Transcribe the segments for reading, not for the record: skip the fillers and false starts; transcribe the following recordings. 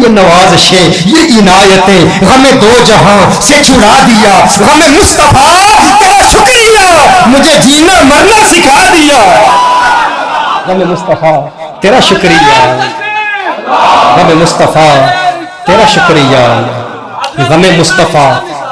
یہ نوازشیں، یہ عنایتیں، غم دو جہاں سے چھڑا دیا، غم مصطفیٰ تیرا شکریہ مجھے جینا مرنا سکھا دیا، غم مصطفیٰ تیرا شکریہ، غم مصطفیٰ تیرا شکریہ، غم مصطفیٰ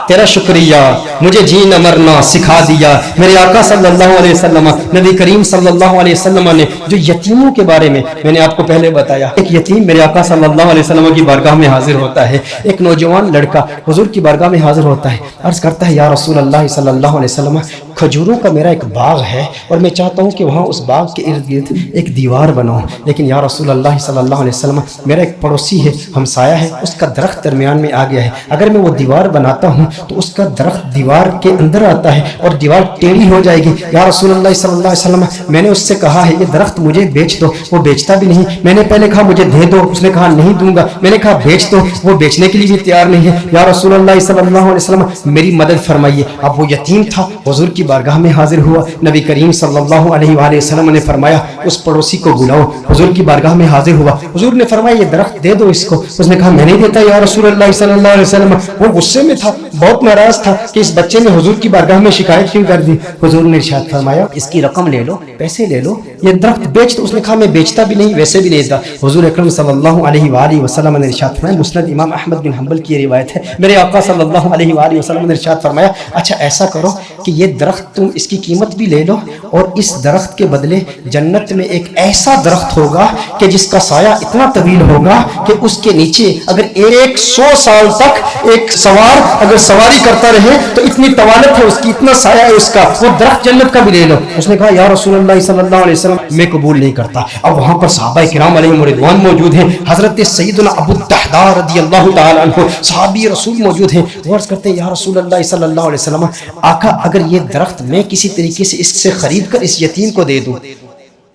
تیرا شکریہ مجھے جینا مرنا سکھا دیا۔ میرے آقا صلی اللہ علیہ وسلم، نبی کریم صلی اللہ علیہ وسلم نے جو یتیموں کے بارے میں نے آپ کو پہلے بتایا، ایک یتیم میرے آقا صلی اللہ علیہ وسلم کی بارگاہ میں حاضر ہوتا ہے، ایک نوجوان لڑکا حضور کی بارگاہ میں حاضر ہوتا ہے، عرض کرتا ہے یا رسول اللہ صلی اللہ علیہ وسلم، کھجوروں کا میرا ایک باغ ہے اور میں چاہتا ہوں کہ وہاں اس باغ کے ارد گرد ایک دیوار بناؤں، لیکن یا رسول اللہ صلی اللہ علیہ وسلم میرا ایک پڑوسی ہے، ہمسایہ ہے، اس کا درخت درمیان میں آ گیا ہے، اگر میں وہ دیوار بناتا ہوں تو اس کا درخت دیوار کے اندر آتا ہے اور دیوار ٹیڑھی ہو جائے گی، یا رسول اللہ صلی اللہ علیہ وسلم میں نے اس سے کہا ہے یہ درخت مجھے بیچ دو، وہ بیچتا بھی نہیں، میں نے پہلے کہا مجھے دے دو، اس نے کہا نہیں دوں گا، میں نے کہا بیچ دو، وہ بیچنے کے لیے بھی تیار نہیں ہے، یا رسول اللہ صلی اللہ علیہ وسلم میری مدد فرمائیے۔ اب وہ یتیم تھا، حضور کی بارگاہ میں حاضر ہوا، نبی کریم صلی اللہ علیہ وآلہ وسلم نے فرمایا اس پڑوسی کو بلاؤ، حضور کی بارگاہ میں حاضر ہوا، حضور نے فرمایا یہ درخت دے دو اس کو، اس نے کہا میں نہیں دیتا یا رسول اللہ صلی اللہ علیہ وسلم، وہ غصے میں تھا، بہت ناراض تھا کہ اس بچے نے حضور کی بارگاہ میں شکایت کیوں کر دی، حضور نے ارشاد فرمایا اس کی رقم لے لو، پیسے لے لو، یہ درخت بیچ دو، اس نے کہا میں بیچتا بھی نہیں ویسے بھی نہیں دیتا، حضور اکرم صلی اللہ علیہ وآلہ وسلم نے ارشاد فرمایا، مسند امام احمد بن حنبل کی روایت ہے، میرے آقا صلی اللہ علیہ وآلہ وسلم نے ارشاد فرمایا اچھا ایسا کرو کہ یہ درخت تم اس کی قیمت بھی لے لو اور اس درخت کے بدلے جنت میں ایک ایسا درخت ہوگا کہ جس کا سایہ اتنا طویل ہوگا کہ اس کے نیچے اگر 100 سال تک ایک سوار اگر سواری کرتا رہے تو اتنی طوالت ہے اس کی، اتنا سایہ ہے اس کا، وہ درخت جنت کا بھی لے لو۔ اس نے کہا یا رسول اللہ صلی اللہ علیہ وسلم میں قبول نہیں کرتا۔ اب وہاں پر صحابہ کرام علیہم رضوان موجود ہیں، حضرت سیدنا ابو الدحداء رضی اللہ تعالی عنہ صحابی رسول موجود ہیں، وہ عرض کرتے ہیں یا رسول اللہ صلی اللہ علیہ وسلم آقا اگر یہ درخت میں کسی طریقے سے اس سے خرید کر اس یتیم کو دے دوں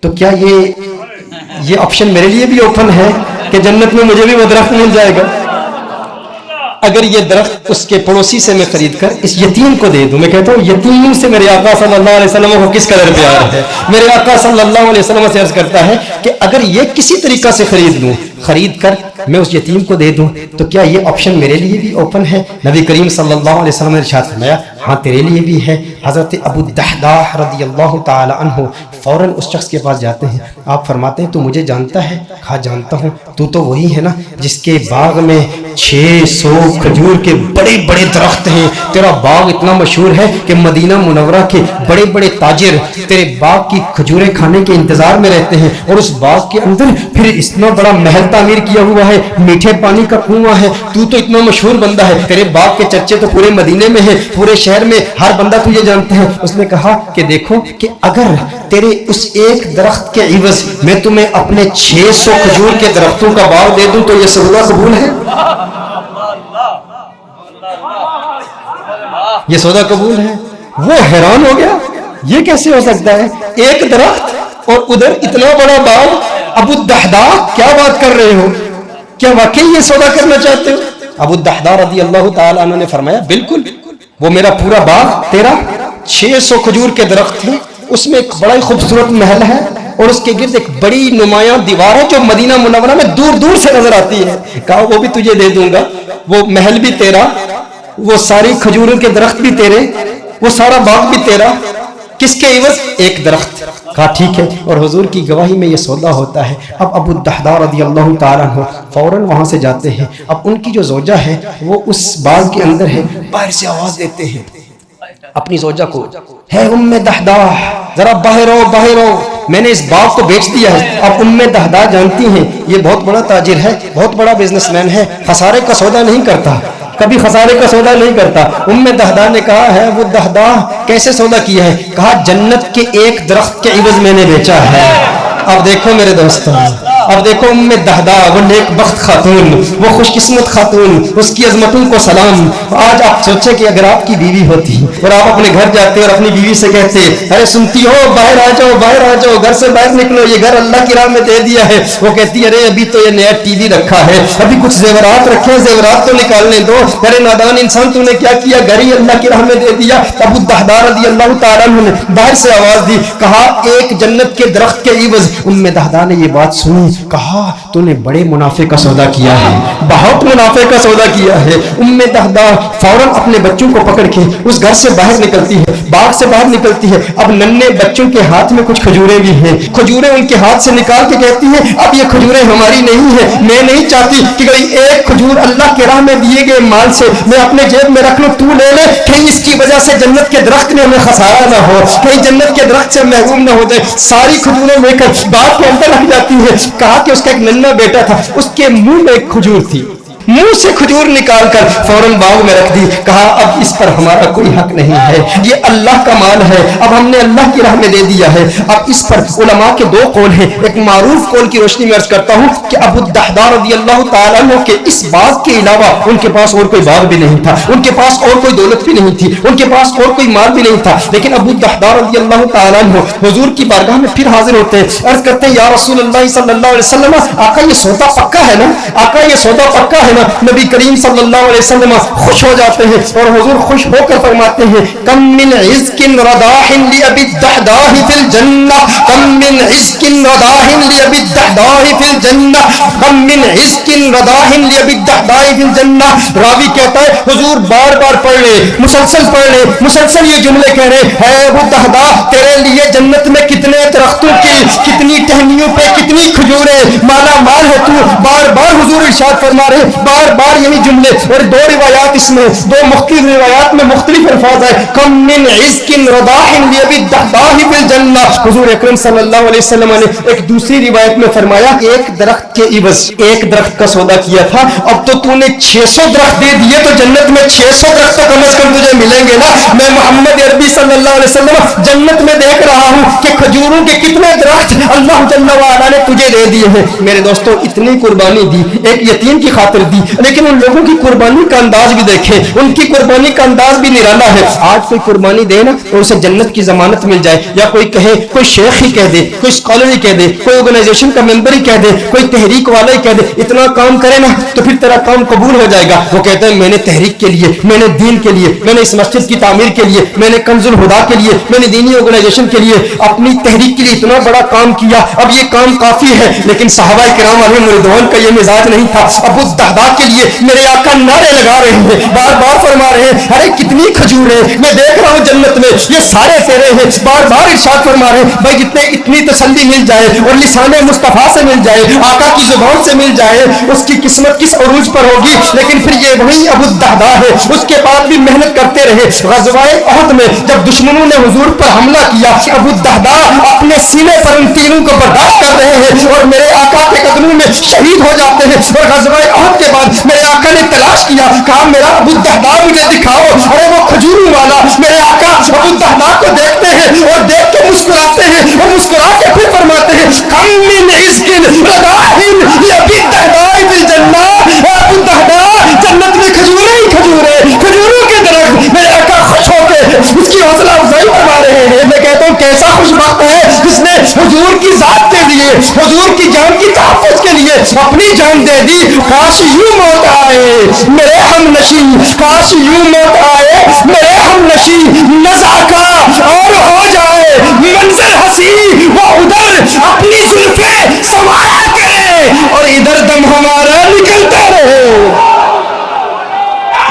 تو کیا یہ آپشن میرے لیے بھی اوپن ہے کہ جنت میں مجھے بھی وہ درخت مل جائے گا؟ اگر یہ درخت اس کے پڑوسی سے میں خرید کر اس یتیم کو دے دوں، میں کہتا ہوں یتیم سے میرے آقا صلی اللہ علیہ وسلم کو کس قدر پیار ہے، میرے آقا صلی اللہ علیہ وسلم سے عرض کرتا ہے کہ اگر یہ کسی طریقہ سے خرید لوں، خرید کر میں اس یتیم کو دے دوں تو کیا یہ آپشن میرے لیے بھی اوپن ہے؟ نبی کریم صلی اللہ علیہ وسلم نے ارشاد فرمایا ہاں تیرے لیے بھی ہے۔ حضرت ابو الدحداء رضی اللہ تعالی عنہ فوراً اس شخص کے پاس جاتے ہیں، آپ فرماتے ہیں تو مجھے جانتا ہے؟ کہا جانتا ہوں، تو وہی ہے نا جس کے باغ میں 600 کھجور کے بڑے بڑے درخت ہیں، تیرا باغ اتنا مشہور ہے کہ مدینہ منورہ کے بڑے بڑے تاجر تیرے باغ کی کھجوریں کھانے کے انتظار میں رہتے ہیں، اور اس باغ کے اندر پھر اتنا بڑا محل تعمیر کیا ہوا ہے، میٹھے پانی کا کنواں ہے، تو اتنا مشہور بندہ ہے، تیرے باغ کے چرچے تو پورے مدینے میں ہیں، پورے شہر میں ہر بندہ تجھے جانتا ہے۔ اس نے کہا کہ دیکھو کہ اگر تیرے اس ایک درخت کے عوض میں تمہیں اپنے 600 کھجور کے درختوں کا باغ دے دوں تو یہ سودا قبول ہے؟ یہ سودا قبول ہے؟ وہ حیران ہو گیا، یہ کیسے ہو سکتا ہے؟ ایک درخت اور ادھر اتنا بڑا باغ۔ ابو الدحداء کیا بات کر رہے ہو، کیا واقعی یہ سودا کرنا چاہتے ہو؟ ابو الدحداء رضی اللہ تعالی عنہ نے فرمایا بالکل، وہ میرا پورا باغ تیرا 600 کھجور کے درخت ہیں، اس میں ایک بڑا ہی خوبصورت محل ہے اور اس کے گرد ایک بڑی نمایاں دیوار ہے جو مدینہ منورہ میں دور دور سے نظر آتی ہے۔ کہا وہ بھی تجھے دے دوں گا، وہ محل بھی تیرا، وہ ساری کھجوروں کے درخت بھی تیرے، وہ سارا باغ بھی تیرا، کس کے عوض؟ ایک درخت۔ کہا ٹھیک ہے، اور حضور کی گواہی میں یہ سودا ہوتا ہے۔ اب ابو الدحداء رضی اللہ تعالیٰ عنہ فوراً وہاں سے جاتے ہیں، اب ان کی جو زوجہ ہے وہ اس باغ کے اندر ہے، باہر سے آواز دیتے ہیں اپنی زوجہ کو، ہے ام دحداء ذرا باہر آؤ باہر آؤ، میں نے اس باغ کو بیچ دیا ہے۔ اب ام دحداء جانتی ہیں یہ بہت بڑا تاجر ہے، بہت بڑا بزنس مین ہے، خسارے کا سودا نہیں کرتا، کبھی خسارے کا سودا نہیں کرتا۔ ام دحداء نے کہا ہے وہ دحداء کیسے سودا کیا ہے؟ کہا جنت کے ایک درخت کے عوض میں نے بیچا ہے۔ اب دیکھو میرے دوستوں، اب دیکھو ام دحداء وہ نیک بخت خاتون، وہ خوش قسمت خاتون، اس کی عظمتوں کو سلام۔ آج آپ سوچیں کہ اگر آپ کی بیوی ہوتی اور آپ اپنے گھر جاتے اور اپنی بیوی سے کہتے ارے سنتی ہو باہر آ جاؤ باہر آ جاؤ، گھر سے باہر نکلو، یہ گھر اللہ کی راہ میں دے دیا ہے، وہ کہتی ارے ابھی تو یہ نیا ٹی وی رکھا ہے، ابھی کچھ زیورات رکھے، زیورات تو نکالنے دو، ارے نادان انسان تو نے کیا کیا، گھر ہی اللہ کی راہ میں دے دیا۔ ابو الدحداء رضی اللہ تعالیٰ عنہ نے باہر سے آواز دی، کہا ایک جنت کے درخت کے عوض۔ ام دحداء نے یہ بات سنی سنی, کہا تو نے بڑے منافع کا سودا کیا ہے, بہت منافع کا سودا کیا ہے. ام دہدہ فوراً اپنے بچوں کو پکڑ کے اس گھر سے باہر نکلتی ہے, باغ سے باہر نکلتی ہے. اب ننھے بچوں کے ہاتھ میں کچھ کھجوریں بھی ہیں, کھجوریں ان کے ہاتھ سے نکال کے کہتی ہے اب یہ کھجوریں ہماری نہیں ہیں, میں نہیں چاہتی کہ کوئی ایک کھجور اللہ کے راہ میں دیے گئے مال سے میں اپنے جیب میں رکھ لوں, تو لے لے, کہیں اس کی وجہ سے جنت کے درخت میں ہمیں خسارہ نہ ہو, کہیں جنت کے درخت سے محروم نہ ہو جائے. ساری کھجوریں لے کر باغ کے اندر رکھ جاتی ہے. کہا کہ اس کا ایک ننھا بیٹا تھا, اس کے منہ میں ایک کھجور تھی, منہ سے کھجور نکال کر فوراً باغ میں رکھ دی. کہا اب اس پر ہمارا کوئی حق نہیں ہے, یہ اللہ کا مال ہے, اب ہم نے اللہ کی راہ میں دے دیا ہے. اب اس پر علماء کے دو قول ہیں. ایک معروف قول کی روشنی میں عرض کرتا ہوں کہ ابو الدحداء رضی اللہ تعالیٰ عنہ کے اس باغ کے علاوہ ان کے پاس اور کوئی باغ بھی نہیں تھا, ان کے پاس اور کوئی دولت بھی نہیں تھی, ان کے پاس اور کوئی مال بھی نہیں تھا. لیکن ابو الدحداء رضی اللہ تعالیٰ عنہ حضور کی بارگاہ میں پھر حاضر ہوتے ہیں, عرض کرتے ہیں یا رسول اللہ صلی اللہ علیہ وسلم, آقا یہ سودا پکا ہے نا, آقا یہ سودا پکا ہے نا. نبی کریم صلی اللہ علیہ وسلم خوش ہو جاتے ہیں اور حضور خوش ہو کر فرماتے ہیں کم من عزق رداح لأبی الدحداء فی الجنہ, کم من عزق رداح لأبی الدحداء فی الجنہ, کم من عزق رداح لأبی الدحداء فی الجنہ. راوی کہتا ہے حضور بار بار پڑھ رہے, مسلسل پڑھ رہے, مسلسل یہ جملے کہہ رہے, ہے ابو الدحداء تیرے لیے جنت میں کتنے درختوں کی, کتنی ٹہنیوں پہ کتنی کھجوریں, مالا مال ہے تو. بار بار حضور ارشاد فرما رہے, بار بار یہی جملے. اور دو روایات اس میں, دو مختلف روایات میں مختلف الفاظ ہے. کم من عزق رداح لأبی الدحداء فی الجنہ. حضور اکرم صلی اللہ علیہ وسلم نے ایک دوسری روایت میں فرمایا کہ ایک درخت کے عوض ایک درخت کا سودا کیا تھا, اب تو نے 600 درخت دے دیے تو جنت میں 600 درخت تو کم از کم تجھے ملیں گے نا. میں محمد عربی صلی اللہ علیہ وسلم جنت میں دیکھ رہا ہوں کہ کھجوروں کے کتنے درخت اللہ جل وعلا نے تجھے دے دیے ہیں. میرے دوستو اتنی قربانی دی, ایک یتیم کی خاطر دی, لیکن ان لوگوں کی قربانی کا انداز بھی دیکھیں, ان کی قربانی کا انداز بھی نرالا ہے. آج کوئی قربانی دے نا اور اسے جنت کی ضمانت مل جائے, یا کوئی کہے, کوئی شیخ ہی کہہ دے, کوئی اسکالر ہی کہہ دے, کوئی آرگنائزیشن کا ممبر ہی کہہ دے, کوئی تحریک والا ہی کہہ دے, اتنا کام کرے نا تو پھر تیرا کام قبول ہو جائے گا. وہ کہتا ہے میں نے تحریک کے لیے, میں نے دین کے لیے, میں نے اس مسجد کی تعمیر کے لیے, میں نے کنز الہدیٰ کے لیے, میں نے دینی آرگنائزیشن کے لیے, اپنی تحریک کے لیے اتنا بڑا کام کیا, اب یہ کام کافی ہے. لیکن صحابہ کرام علیہم رضوان کا یہ مزاج نہیں تھا. ابو الدحداء کے لیے میرے آقا نعرے لگا رہے ہیں, بار بار فرما رہے ہیں ارے کتنی کھجور ہے, میں دیکھ رہا ہوں جنت میں یہ سارے تیرے ہیں. بار بار ارشاد فرما رہے ہیں بھائی جتنے اتنی تسلی مل جائے اور لسان مصطفیٰ سے مل جائے, آقا کی زبان سے مل جائے, اس کی قسمت کس عروج پر ہوگی. لیکن پھر یہ وہی ابو الدحداء ہے, اس کے بعد بھی محنت کرتے رہے. غزوہ احد میں جب دشمنوں نے حضور پر حملہ کیا, ابو الدحداء اپنے سینے پر ان تیروں کو برداشت کر رہے ہیں اور میرے آقا کے قدموں میں شہید ہو جاتے ہیں. اور غزوہ احد کے بعد میرے آقا نے تلاش کیا, کہا میرا ابو الدحداء مجھے دکھاؤ. ارے وہ کھجوروں والا میرے آقا ابو الدحداء کو دیکھتے ہیں اور دیکھ کے مسکراتے ہیں, اور مسکرا کے پھر فرماتے ہیں کم من عزق رداح لأبی الدحداء فی الجنہ. ابو الدحداء جنت میں کھجوریں ہی کھجوریں, کھجوروں کے درخت. میرے آقا خوش ہو کے اس کی حوصلہ افزائی فرما رہے ہیں. میں کہتا ہوں کیسا خوش بخت ہے جس نے حضور کی ذات کے لیے, حضور کی جان کی تحفظ کے لیے اپنی جان دے دی. کاش یوں موت آئے میرے ہم نشی, کاش یوں موت آئے میرے ہم نشی, نزع کا اور ہو جائے منظر ہنسی, وہ ادھر اپنی زلفیں سوایا کرے اور ادھر دم ہمارا نکلتا رہے.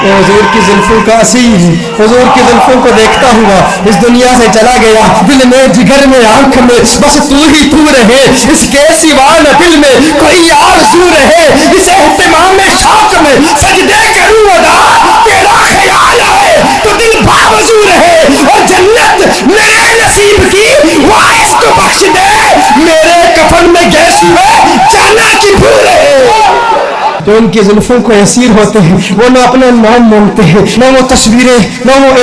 حضور کی زلفوں کا اسیر, حضور کی زلفوں کو دیکھتا ہوا اس دنیا سے چلا گیا. دل میں, جگر میں, آنکھ میں بس تو ہی تو رہے, اس کے سوا نہ دل میں کوئی آرزو رہے. اس اہتمام شوق میں سجدے کروں ادا, تیرا خیال آئے تو دل باوضو رہے. اور جنت میرے نصیب کی وارث کو بخش دے, میرے کفن میں گیس میں جانا کی بھولے. جو ان کی زلفوں کو اسیر ہوتے ہیں وہ نہ اپنا نام مانگتے ہیں, نہ وہ تصویریں, نہ وہ